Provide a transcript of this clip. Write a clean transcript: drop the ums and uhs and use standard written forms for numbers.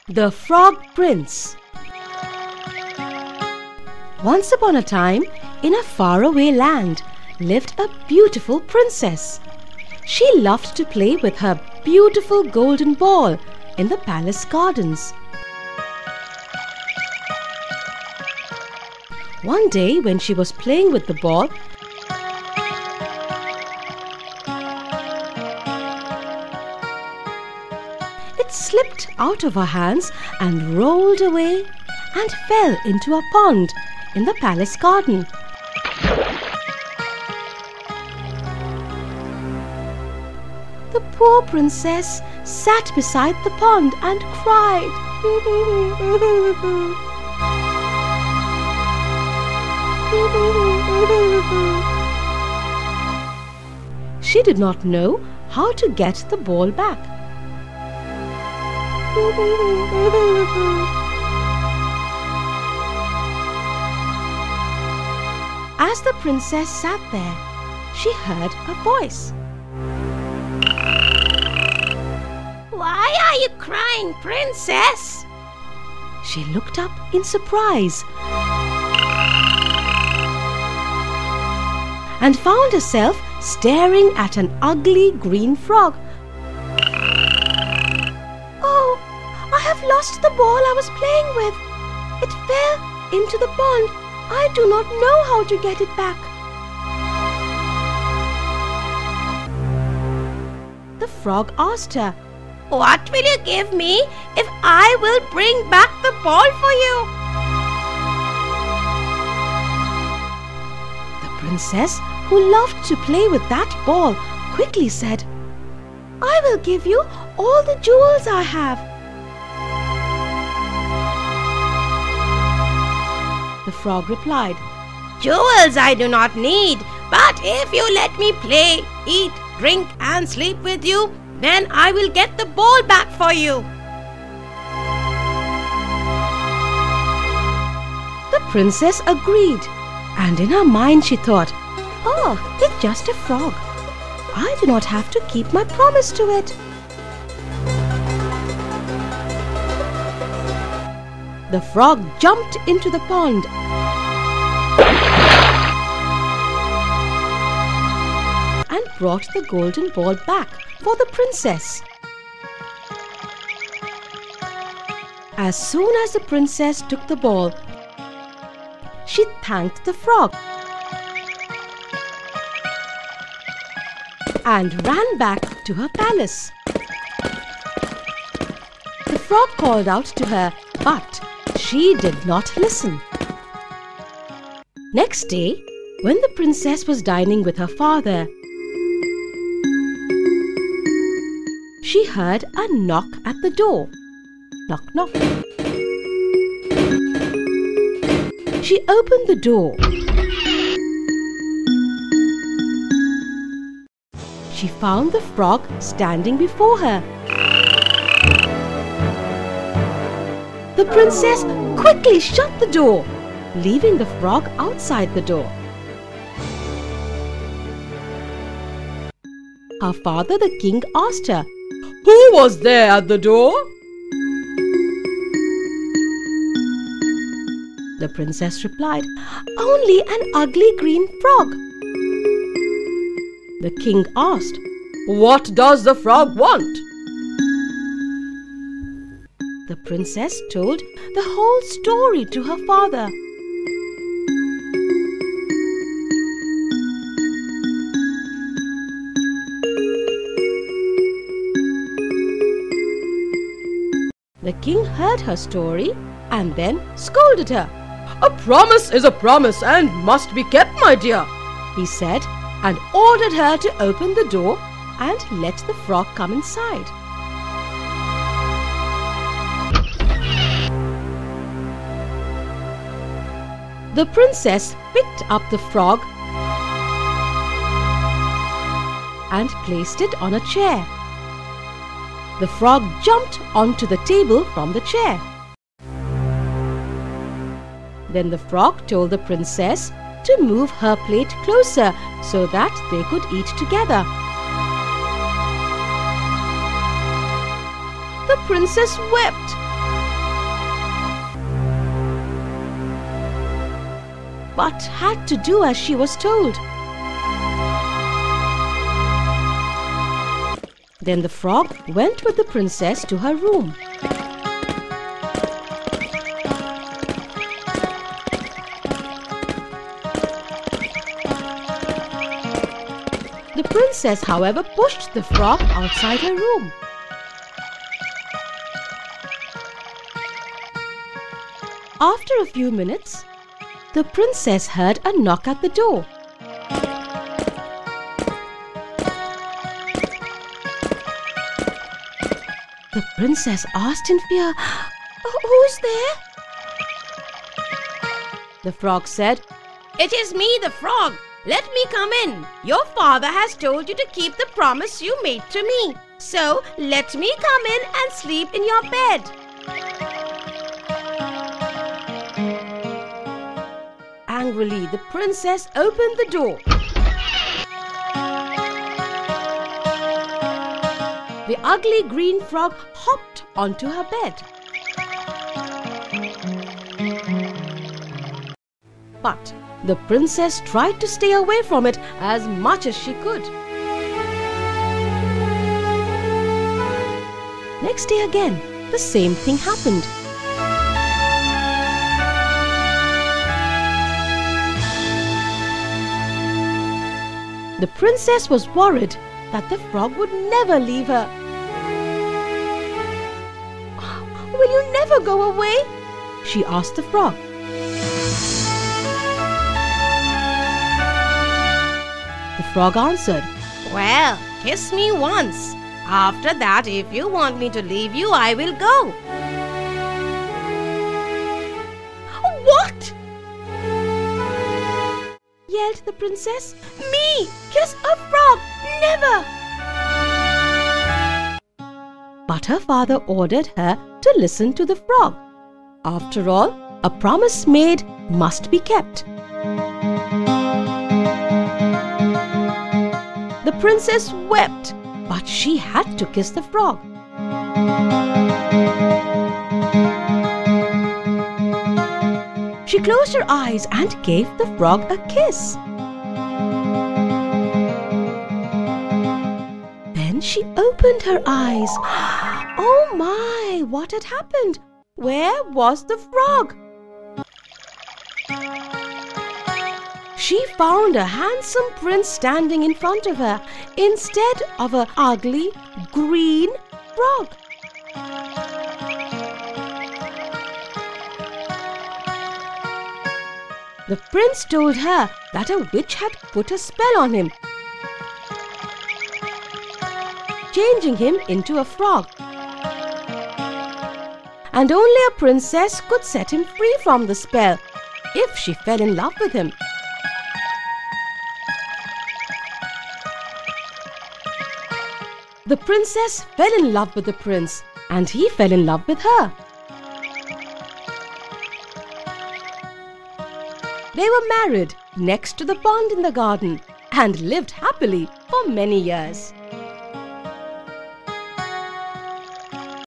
The Frog Prince. Once upon a time, in a faraway land, lived a beautiful princess. She loved to play with her beautiful golden ball in the palace gardens. One day, when she was playing with the ball, it slipped out of her hands and rolled away and fell into a pond in the palace garden. The poor princess sat beside the pond and cried. She did not know how to get the ball back. As the princess sat there, she heard a voice. Why are you crying, princess? She looked up in surprise and found herself staring at an ugly green frog. Oh, I have lost the ball I was playing with. It fell into the pond. I do not know how to get it back. The frog asked her, What will you give me if I will bring back the ball for you? The princess, who loved to play with that ball, quickly said, I will give you all the jewels I have. The frog replied, Jewels I do not need, but if you let me play, eat, drink and sleep with you, then I will get the ball back for you. The princess agreed, and in her mind she thought, Oh, it's just a frog. I do not have to keep my promise to it. The frog jumped into the pond and brought the golden ball back for the princess. As soon as the princess took the ball, she thanked the frog and ran back to her palace. The frog called out to her, but she did not listen. Next day, when the princess was dining with her father, she heard a knock at the door. Knock, knock. She opened the door. She found the frog standing before her. The princess quickly shut the door, leaving the frog outside the door. Her father, the king, asked her, Who was there at the door? The princess replied, Only an ugly green frog. The king asked, What does the frog want? The princess told the whole story to her father. The king heard her story and then scolded her. A promise is a promise and must be kept, my dear, he said, and ordered her to open the door and let the frog come inside. The princess picked up the frog and placed it on a chair. The frog jumped onto the table from the chair. Then the frog told the princess to move her plate closer so that they could eat together. The princess wept. but had to do as she was told. Then the frog went with the princess to her room. The princess, however, pushed the frog outside her room. After a few minutes, the princess heard a knock at the door. The princess asked in fear, "Who's there?" The frog said, It is me, the frog. Let me come in. Your father has told you to keep the promise you made to me. So let me come in and sleep in your bed. Angrily, the princess opened the door. The ugly green frog hopped onto her bed. But the princess tried to stay away from it as much as she could. Next day again, the same thing happened. The princess was worried that the frog would never leave her. "Will you never go away?" she asked the frog. The frog answered, Well, kiss me once. After that, if you want me to leave you, I will go. "What?" yelled the princess. "Me kiss a frog? Never!" But her father ordered her to listen to the frog. After all, a promise made must be kept. The princess wept, but she had to kiss the frog. She closed her eyes and gave the frog a kiss. Then she opened her eyes. Oh my, what had happened? Where was the frog? She found a handsome prince standing in front of her instead of an ugly green frog. The prince told her that a witch had put a spell on him, changing him into a frog. And only a princess could set him free from the spell if she fell in love with him. The princess fell in love with the prince, and he fell in love with her. They were married next to the pond in the garden and lived happily for many years.